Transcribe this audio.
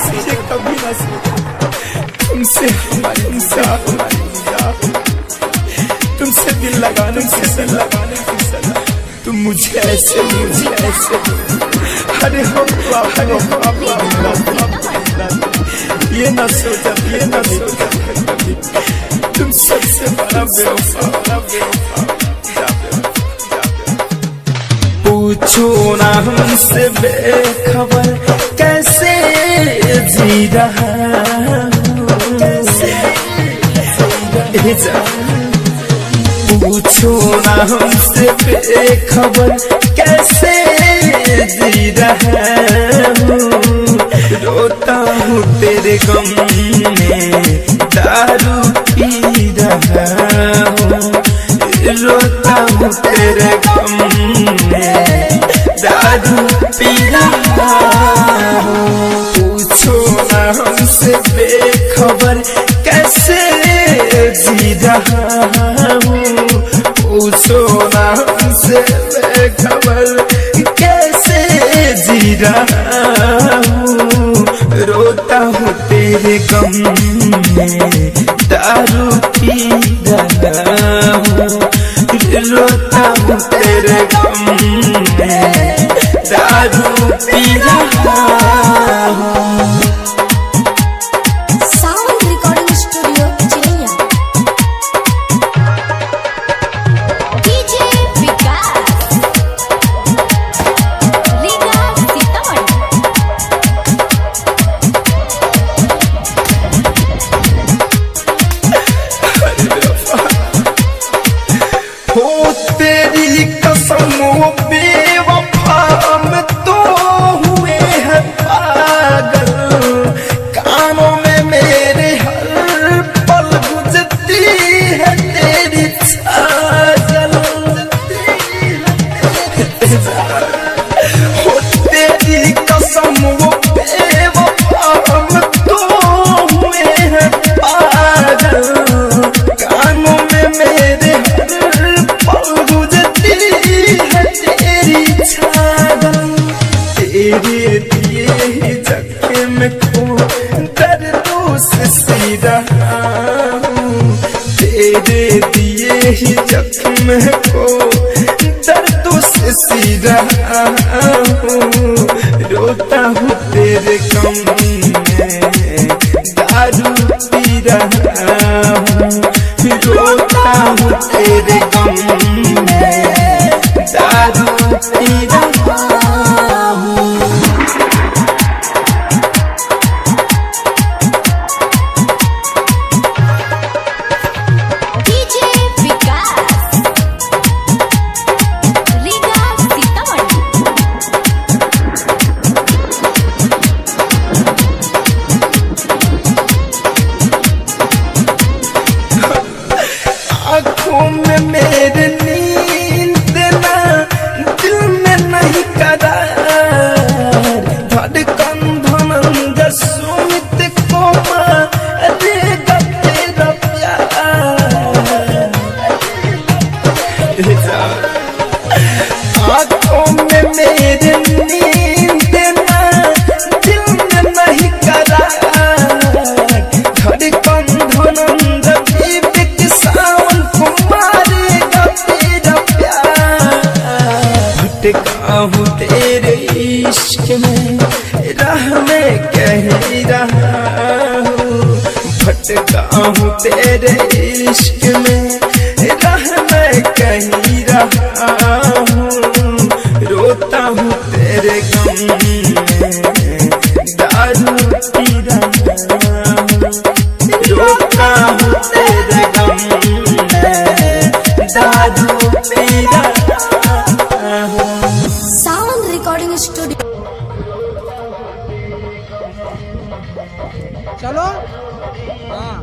सोचे कभी ना सोचा तुमसे हमारी तुमसे दिल लगाने की सलाह तुम मुझे ऐसे अरे हो ये ना सोचा कभी तुम सबसे बड़ा बेवफा पूछो ना हमसे बेखबर कैसे जी रहा पूछो ना हमसे बेखबर कैसे जी रहा हूँ रोता हूँ तेरे गम में दारू पी रहा हूँ रोता हूँ तेरे गम में दारू पी रहा हूँ पूछो ना हमसे बेखबर कैसे जी रहा हूँ पूछो ना हमसे बेखबर कैसे जी रहा हूँ रोता हूँ तेरे गम में दारू पी रहा हूँ रोता हूँ तेरे गम में दारू पी रहा हूँ। साउंड रिकॉर्डिंग स्टूडियो चिड़िया डीजे विकास रीगा सीतामढ़ी हो तेरी कसम बेवफा में तो हुए हैं पागल कानों में मेरे हर पल गुजरती है तेरी छागल हो तेरी कसम बेवफा में तो हुए हैं पागल कानों में मेरे तेरे दिए ही जख्म को दर्दों से सी रहा हूँ तेरे दिए ही जख्म को दर्दों से सी रहा हूँ रोता हूँ तेरे गम में दारू पी रहा हूँ रोता हूँ तेरे गम में दारू पी रहा हूँ। डीजे विकास रीगा सीतामढ़ी आँखों में मेरे नींद ना दिल में नहीं करार धड़कन धनंद सुमित को मारेगा तेरा प्यार आँखों में मेरे नींद ना दिल में नहीं करार धड़कन धनंद सावन को मारेगा तेरा प्यार भटका हूँ तेरे इश्क में राह में कह रहा हूँ भटका हूँ तेरे इश्क में राह में कह रहा हूँ रोता हूँ तेरे गम में दारू पी रहा हूँ रोता हूँ तेरे गम दारू पी रहा हूँ। साउंड रिकॉर्डिंग स्टूडियो चलो हाँ